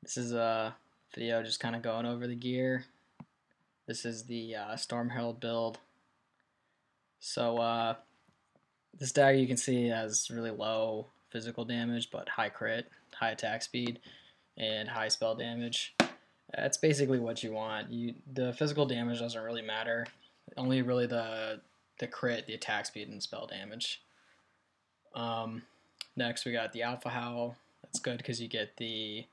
This is a video just kind of going over the gear. This is the Storm Herald build. So this dagger you can see has really low physical damage, but high crit, high attack speed, and high spell damage. That's basically what you want. The physical damage doesn't really matter. Only really the crit, the attack speed, and spell damage. Next we got the Alpha Howl. That's good because you get the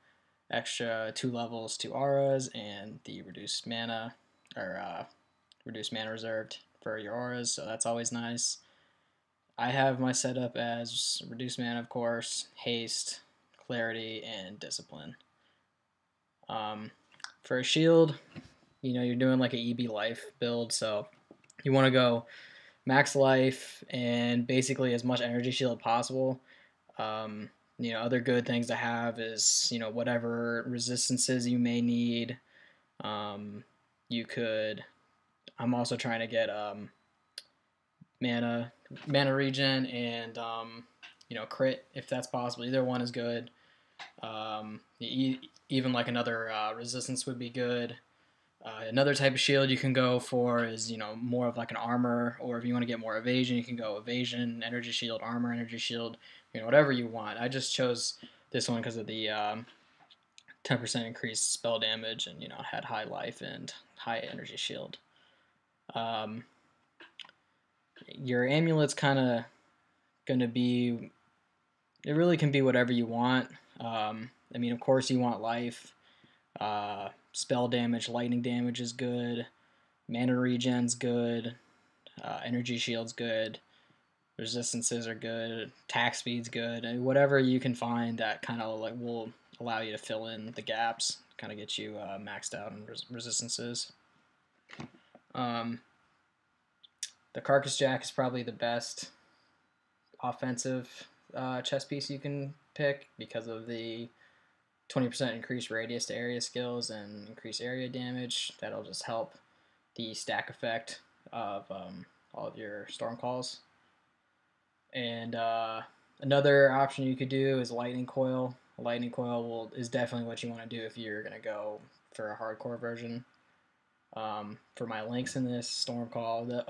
extra 2 levels to auras and the reduced mana reserved for your auras, so that's always nice. I have my setup as reduced mana, of course, haste, clarity, and discipline. For a shield, you're doing like an EB life build, so you want to go max life and basically as much energy shield possible. Other good things to have is, whatever resistances you may need. You could, I'm also trying to get mana regen and, crit if that's possible. Either one is good. Even like another resistance would be good. Another type of shield you can go for is, more of like an armor, or if you want to get more evasion, you can go evasion, energy shield, armor, energy shield, whatever you want. I just chose this one because of the 10% increased spell damage, and had high life and high energy shield. Your amulet's kind of going to be, it really can be whatever you want. Of course you want life. Spell damage, lightning damage is good. Mana regen's good. Energy shield's good. Resistances are good. Attack speed's good. And whatever you can find that kind of like will allow you to fill in the gaps, kind of get you maxed out in resistances. The Carcass Jack is probably the best offensive chess piece you can pick because of the 20% increased radius to area skills and increased area damage. That'll just help the stack effect of all of your storm calls. And another option you could do is lightning coil. A lightning coil is definitely what you want to do if you're gonna go for a hardcore version. For my links in this storm call, the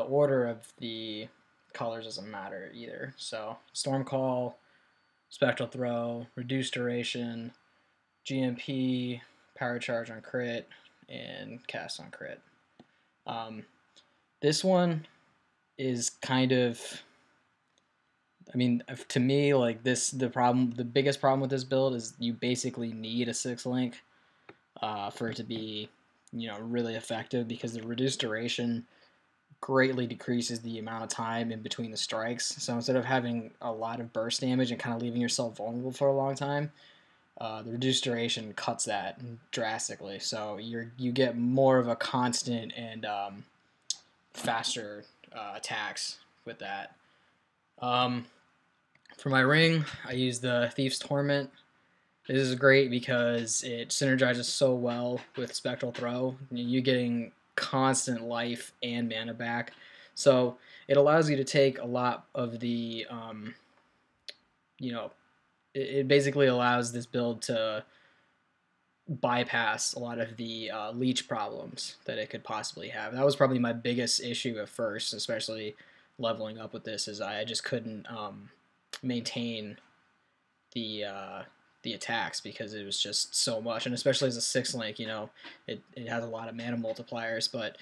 order of the colors doesn't matter either. So storm call, spectral throw, reduced duration, GMP, power charge on crit, and cast on crit. This one is kind of, to me, like the biggest problem with this build is you basically need a 6-link for it to be, really effective, because the reduced duration greatly decreases the amount of time in between the strikes. So instead of having a lot of burst damage and kind of leaving yourself vulnerable for a long time, the reduced duration cuts that drastically. So you get more of a constant and faster attacks with that. For my ring, I use the Thief's Torment. This is great because it synergizes so well with Spectral Throw. You're getting constant life and mana back, so it allows you to take a lot of the it basically allows this build to bypass a lot of the leech problems that it could possibly have. That was probably my biggest issue at first, especially leveling up with this, is I just couldn't maintain the attacks because it was just so much, and especially as a 6-link, it has a lot of mana multipliers, but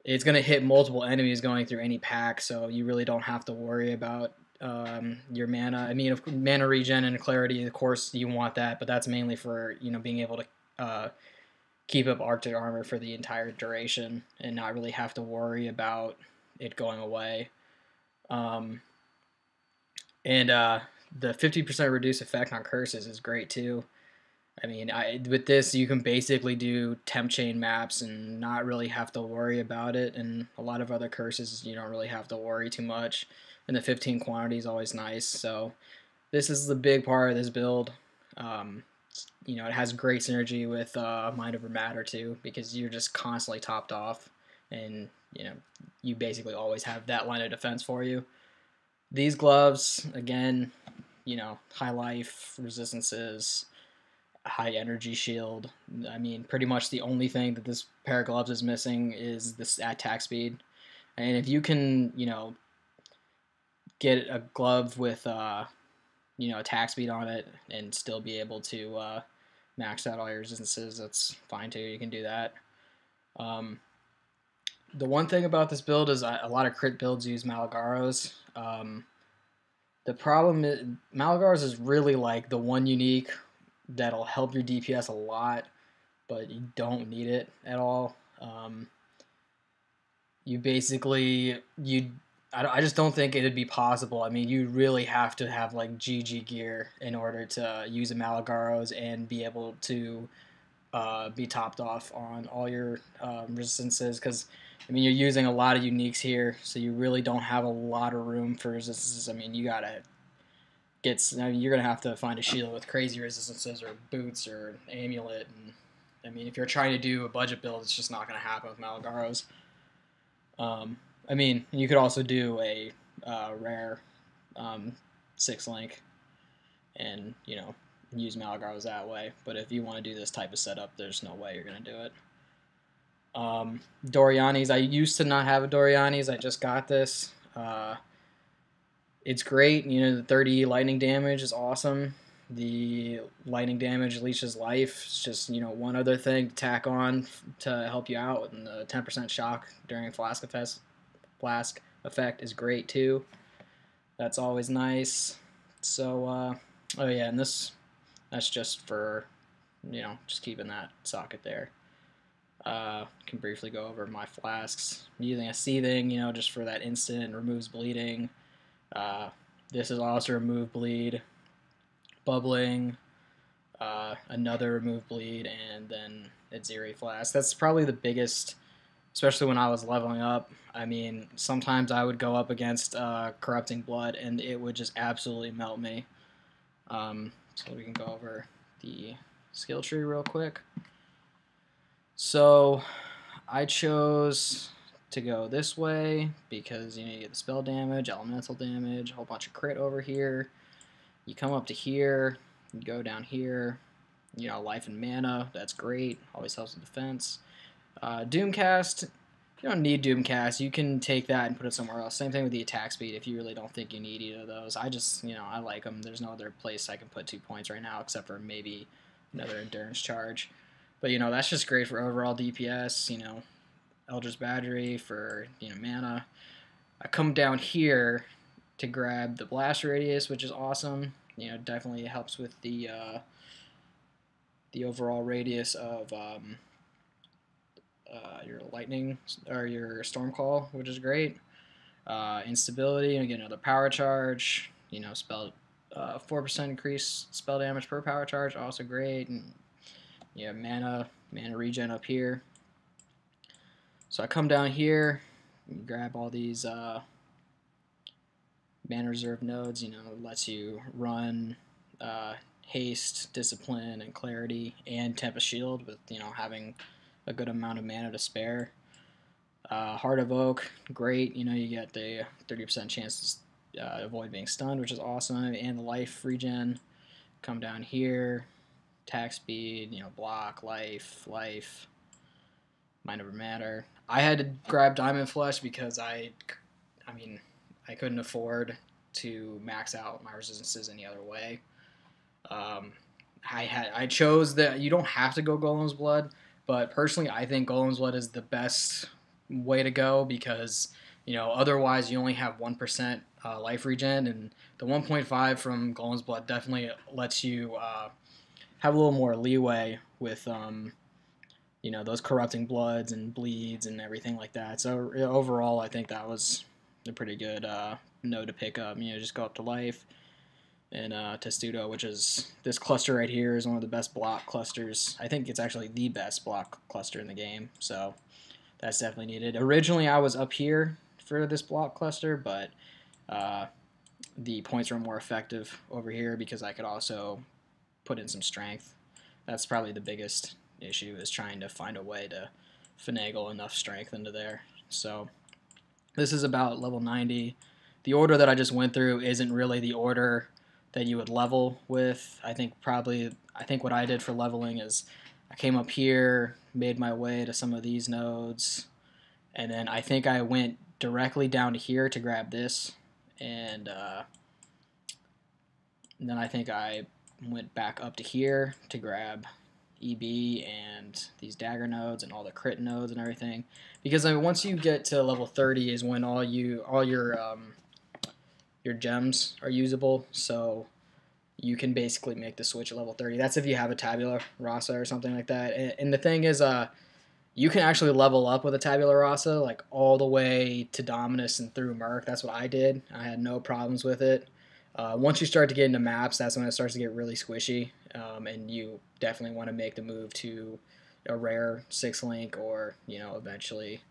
it's going to hit multiple enemies going through any pack, so you really don't have to worry about your mana. Mana regen and clarity, of course you want that, but that's mainly for being able to keep up Arctic armor for the entire duration and not really have to worry about it going away. The 50% reduced effect on curses is great too. With this you can basically do temp chain maps and not really have to worry about it, and a lot of other curses you don't really have to worry too much, and the 15 quantity is always nice. So this is the big part of this build. It has great synergy with Mind Over Matter too, because you're just constantly topped off, and you basically always have that line of defense for you. These gloves, again, high life resistances, high energy shield. I mean, pretty much the only thing that this pair of gloves is missing is this attack speed. And if you can, get a glove with, attack speed on it and still be able to max out all your resistances, that's fine too. You can do that. Um, the one thing about this build is a lot of crit builds use Malagaros. The problem is Malagaros is really like the one unique that'll help your DPS a lot, but you don't need it at all. You basically I just don't think it'd be possible. I mean, you really have to have like GG gear in order to use a Malagaros and be able to be topped off on all your resistances, because I mean you're using a lot of uniques here, so you really don't have a lot of room for resistances. I mean, you're gonna have to find a shield with crazy resistances or boots or amulet, and I mean if you're trying to do a budget build, it's just not gonna happen with Malagaros. I mean, you could also do a rare 6-link and use Malagaros that way. But if you want to do this type of setup, there's no way you're going to do it. Doriani's, I used to not have a Doriani's. I just got this. It's great. The 30 lightning damage is awesome. The lightning damage leeches life. It's just, one other thing to tack on to help you out. And the 10% shock during Flask effect is great too. That's always nice. So, oh yeah, and that's just for, just keeping that socket there. Can briefly go over my flasks. I'm using a seething, just for that instant, removes bleeding. This is also remove bleed, bubbling, another remove bleed, and then it's Zeri flask. That's probably the biggest, especially when I was leveling up. I mean, sometimes I would go up against corrupting blood, and it would just absolutely melt me. So we can go over the skill tree real quick. So I chose to go this way because you get the spell damage, elemental damage, a whole bunch of crit over here. You come up to here, you go down here, life and mana, that's great, always helps with defense. Doomcast, you don't need Doomcast, you can take that and put it somewhere else. Same thing with the attack speed if you really don't think you need either of those. I just, I like them. There's no other place I can put 2 points right now except for maybe another endurance charge. But, that's just great for overall DPS, Eldritch Battery for, mana. I come down here to grab the blast radius, which is awesome. Definitely helps with the overall radius of your lightning or your storm call, which is great. Instability, and get another power charge. Spell 4% increase spell damage per power charge, also great. And mana regen up here. So I come down here, grab all these mana reserve nodes. Lets you run haste, discipline, and clarity, and Tempest Shield with having a good amount of mana to spare. Heart of Oak, great. You get the 30% chance to avoid being stunned, which is awesome, and the life regen. Come down here, attack speed, block, life, mind over matter. I had to grab Diamond Flesh because I couldn't afford to max out my resistances any other way. I chose that you don't have to go Golem's Blood, but personally I think Golem's Blood is the best way to go because otherwise you only have 1% life regen, and the 1.5 from Golem's Blood definitely lets you have a little more leeway with those corrupting bloods and bleeds and everything like that. So overall I think that was a pretty good node to pick up. Just go up to life and Testudo, which is this cluster right here, is one of the best block clusters. I think it's actually the best block cluster in the game, so that's definitely needed. Originally I was up here for this block cluster, but the points were more effective over here because I could also put in some strength. That's probably the biggest issue, is trying to find a way to finagle enough strength into there. So this is about level 90. The order that I just went through isn't really the order that you would level with. I think what I did for leveling is I came up here, made my way to some of these nodes, and then I think I went directly down to here to grab this, and then I think I went back up to here to grab EB and these dagger nodes and all the crit nodes and everything. Because I mean, once you get to level 30 is when all your gems are usable. So you can basically make the switch at level 30. That's if you have a tabula rasa or something like that. And the thing is, you can actually level up with a tabula rasa, like all the way to Dominus and through Merc. That's what I did. I had no problems with it. Once you start to get into maps, that's when it starts to get really squishy, and you definitely want to make the move to a rare 6-link, or eventually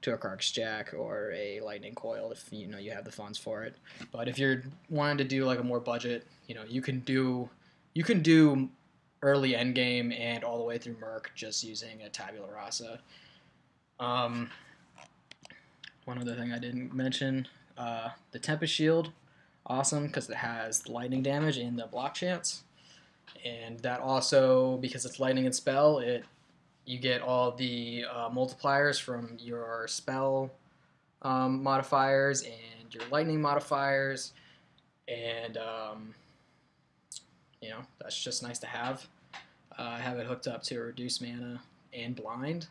to a Kark's Jack or a Lightning Coil if you have the funds for it. But if you're wanting to do like a more budget, you can do early endgame and all the way through Merc just using a tabula rasa. One other thing I didn't mention, the Tempest Shield, awesome because it has lightning damage and the block chance, and that also, because it's lightning and spell, you get all the multipliers from your spell modifiers and your lightning modifiers, and that's just nice to have. I have it hooked up to reduce mana and blind.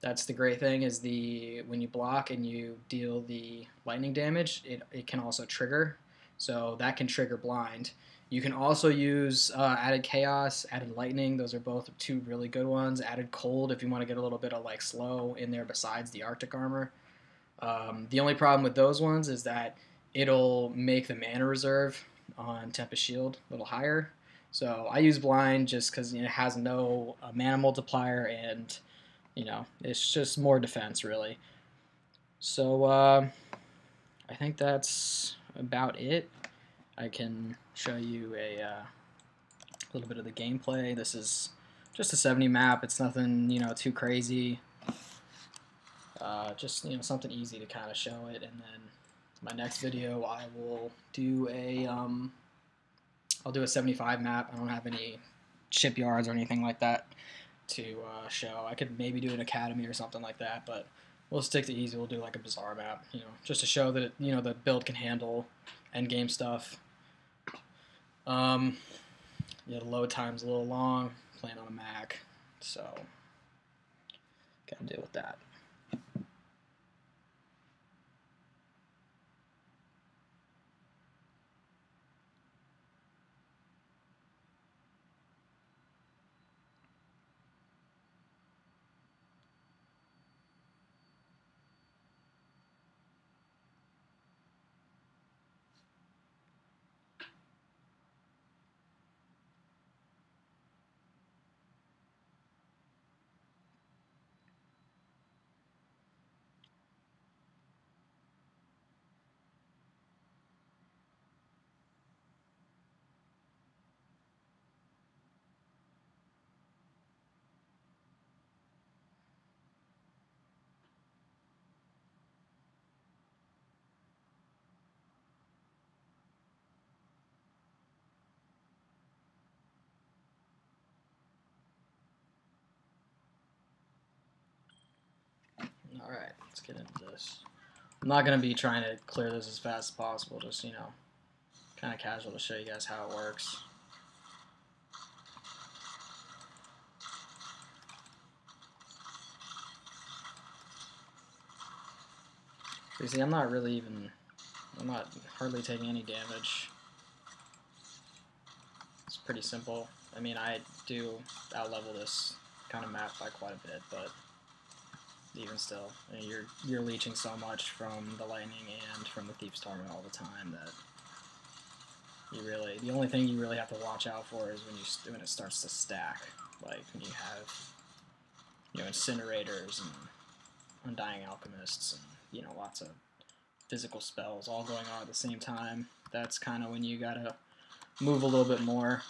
That's the great thing, is when you block and you deal the lightning damage, it can also trigger. So that can trigger blind. You can also use added chaos, added lightning. Those are both two really good ones. Added cold if you want to get a little bit of like slow in there besides the Arctic armor. The only problem with those ones is that it'll make the mana reserve on Tempest Shield a little higher. So I use blind just because it has no mana multiplier, and it's just more defense really. So I think that's about it. I can show you a little bit of the gameplay. This is just a 70 map. It's nothing too crazy. Just something easy to kind of show it. And then my next video I will do I'll do a 75 map. I don't have any shipyards or anything like that to show. I could maybe do an academy or something like that, but we'll stick to easy. We'll do like a bazaar map, just to show that the build can handle end game stuff. The load time's a little long, playing on a Mac, so gotta deal with that. Alright, let's get into this. I'm not going to be trying to clear this as fast as possible, just, kind of casual to show you guys how it works. You see, I'm not hardly taking any damage. It's pretty simple. I mean, I do outlevel this kind of map by quite a bit, but even still, you're leeching so much from the lightning and from the Thief's Torment all the time that the only thing you really have to watch out for is when it starts to stack, like when you have incinerators and undying alchemists and lots of physical spells all going on at the same time. That's kind of when you gotta move a little bit more.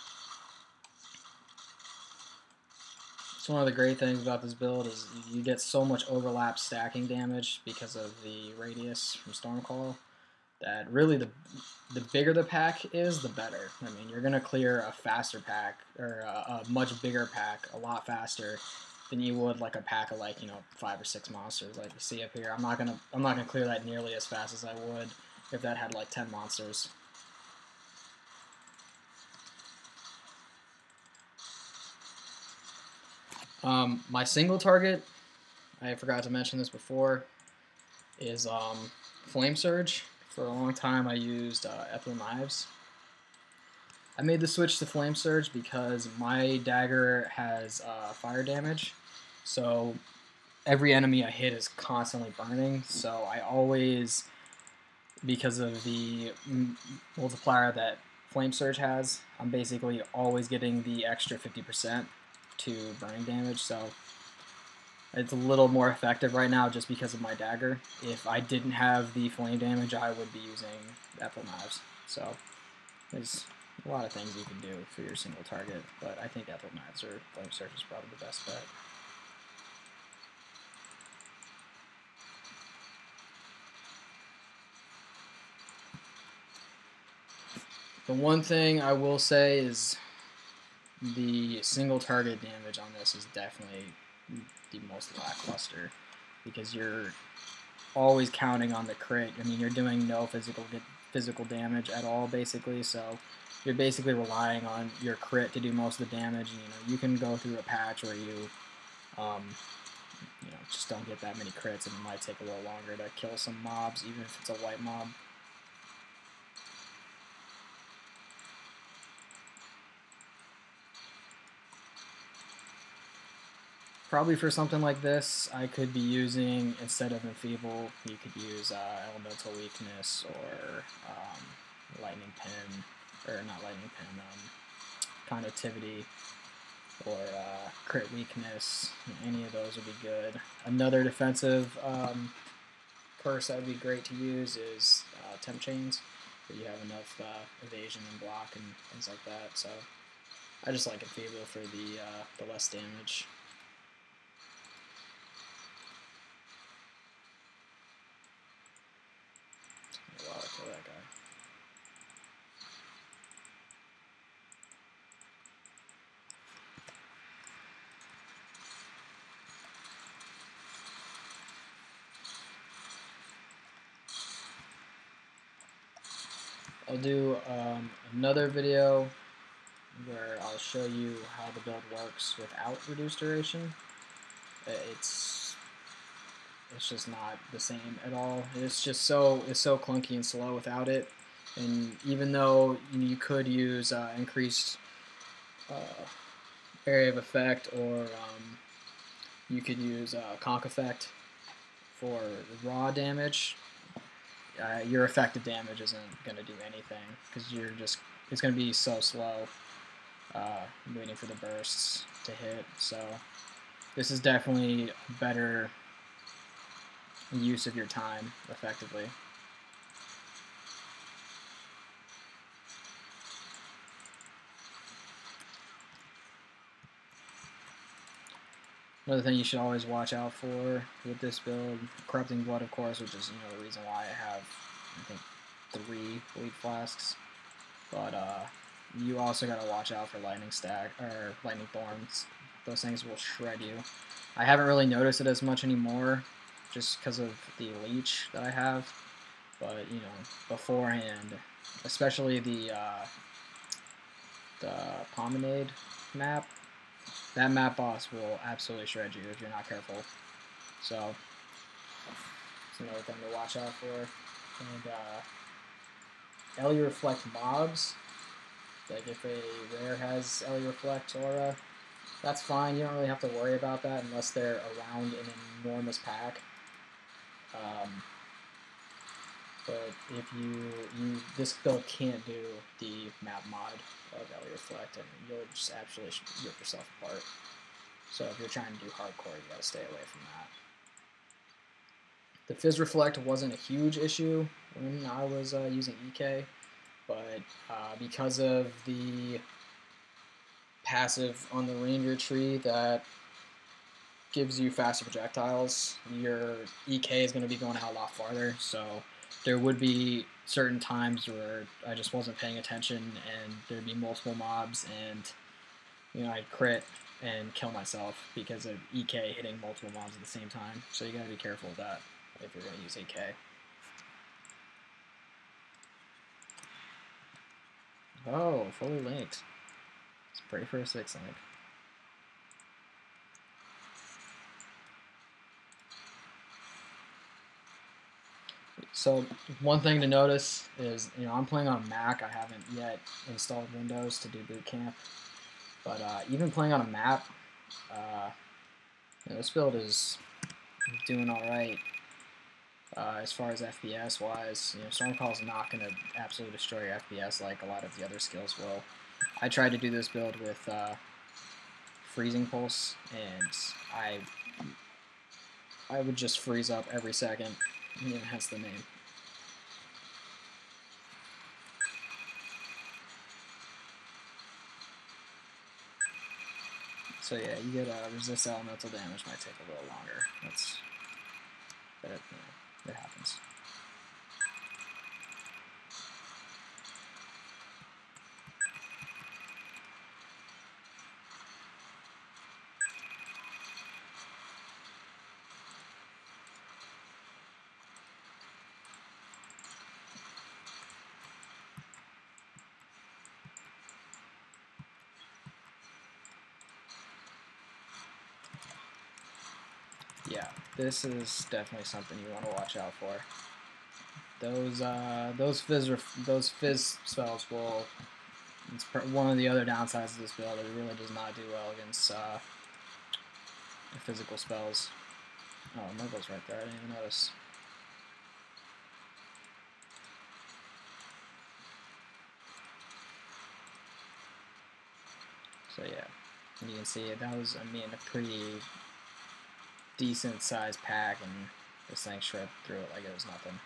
So one of the great things about this build is you get so much overlap stacking damage because of the radius from Stormcall that really the bigger the pack is, the better. I mean, you're gonna clear a faster pack or a much bigger pack a lot faster than you would like a pack of like 5 or 6 monsters like you see up here. I'm not gonna clear that nearly as fast as I would if that had like 10 monsters. My single target, I forgot to mention this before, is Flame Surge. For a long time I used Ethel Knives. I made the switch to Flame Surge because my dagger has fire damage, so every enemy I hit is constantly burning, so I always, because of the multiplier that Flame Surge has, I'm basically always getting the extra 50% to burning damage, so it's a little more effective right now just because of my dagger. If I didn't have the flame damage, I would be using Ethel Knives. So there's a lot of things you can do for your single target, but I think Ethel Knives or Flame Surge is probably the best bet. The one thing I will say is the single target damage on this is definitely the most lackluster because you're always counting on the crit. I mean, you're doing no physical damage at all, basically, so you're basically relying on your crit to do most of the damage. And, you can go through a patch where you just don't get that many crits, and it might take a little longer to kill some mobs, even if it's a white mob. Probably for something like this, I could be using, instead of Enfeeble, you could use Elemental Weakness or Lightning Pin, or not Lightning Pin, Conductivity, or Crit Weakness. Any of those would be good. Another defensive curse that would be great to use is Temp Chains, where you have enough evasion and block and things like that. So I just like Enfeeble for the less damage. Wow, kill that guy. I'll do another video where I'll show you how the build works without reduced duration. It's just not the same at all. It's so clunky and slow without it. And even though you could use increased area of effect, or you could use conk effect for raw damage, your effective damage isn't going to do anything because it's going to be so slow waiting for the bursts to hit. So this is definitely a better use of your time effectively. Another thing you should always watch out for with this build, Corrupting Blood, of course, which is the reason why I have, I think, 3 Bleed Flasks. But you also gotta watch out for Lightning Thorns. Those things will shred you. I haven't really noticed it as much anymore, just because of the leech that I have. But beforehand, especially the Promenade map. That map boss will absolutely shred you if you're not careful. So, it's another thing to watch out for. And Ellie Reflect mobs, like if a rare has Ellie Reflect aura, that's fine. You don't really have to worry about that unless they're around an enormous pack. But if this build can't do the map mod of Ellie Reflect, and you'll just absolutely rip yourself apart. So if you're trying to do hardcore, you gotta stay away from that. The Fizz Reflect wasn't a huge issue when I was using EK, but because of the passive on the Ranger tree that gives you faster projectiles, your EK is going to be going out a lot farther, so there would be certain times where I just wasn't paying attention and there'd be multiple mobs, and I'd crit and kill myself because of EK hitting multiple mobs at the same time. So you gotta be careful of that if you're gonna use AK. Oh, fully linked. Let's pray for a 6 link. So one thing to notice is, I'm playing on a Mac. I haven't yet installed Windows to do boot camp, but even playing on a Mac, this build is doing all right as far as FPS wise. Stormcall is not going to absolutely destroy your FPS like a lot of the other skills will. I tried to do this build with freezing pulse, and I would just freeze up every second. Hence the name. So yeah, you get resist elemental damage, might take a little longer. But it happens. Yeah, this is definitely something you want to watch out for. Those fizz spells will. It's one of the other downsides of this build. It really does not do well against physical spells. Oh, Murgle's right there. I didn't even notice. So yeah, and you can see that was, a pretty decent sized pack, and this thing shredded through it like it was nothing.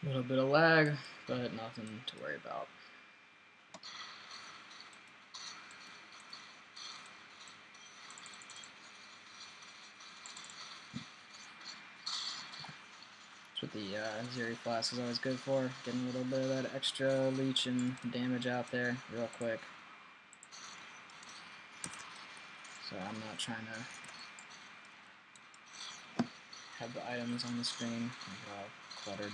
A little bit of lag, but nothing to worry about. That's what the Zeri Flask is always good for, getting a little bit of that extra leech and damage out there real quick. So I'm not trying to have the items on the screen all cluttered.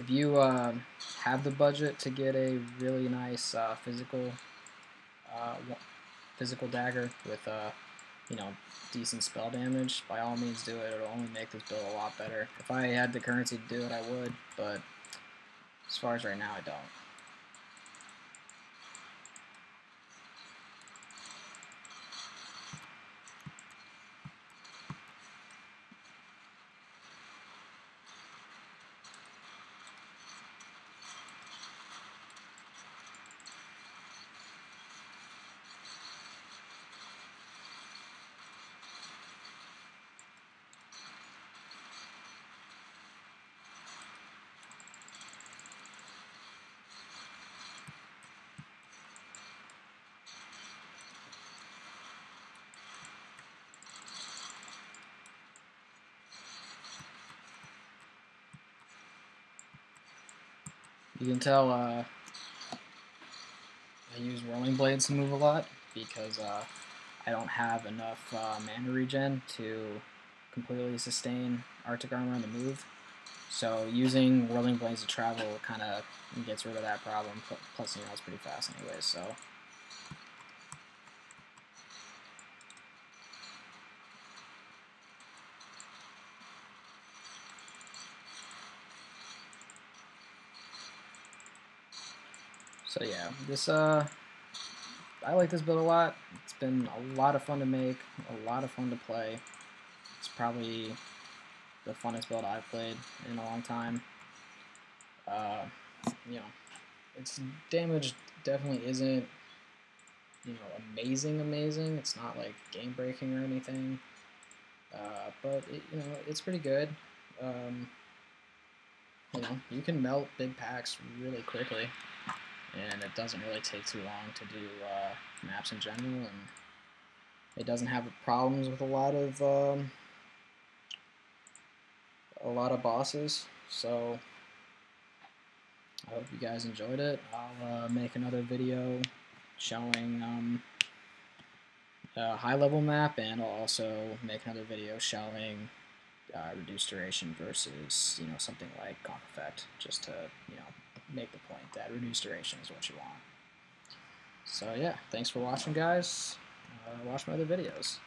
If you have the budget to get a really nice physical dagger with decent spell damage, by all means do it. It'll only make this build a lot better. If I had the currency to do it, I would, but as far as right now, I don't. You can tell I use Rolling Blades to move a lot because I don't have enough mana regen to completely sustain Arctic Armor on the move. So using Whirling Blades of Travel kind of gets rid of that problem. Plus, you know, it's pretty fast anyways. So yeah, this I like this build a lot. It's been a lot of fun to make, a lot of fun to play. It's probably the funnest build I've played in a long time. You know, its damage definitely isn't, you know, amazing. It's not like game breaking or anything, but you know, it's pretty good. You know, you can melt big packs really quickly, and it doesn't really take too long to do maps in general, and it doesn't have problems with a lot of bosses. So I hope you guys enjoyed it. I'll make another video showing a high-level map, and I'll also make another video showing reduced duration versus, you know, something like comp effect, just to, you know, make the point that reduced duration is what you want. So yeah, thanks for watching, guys. Watch my other videos.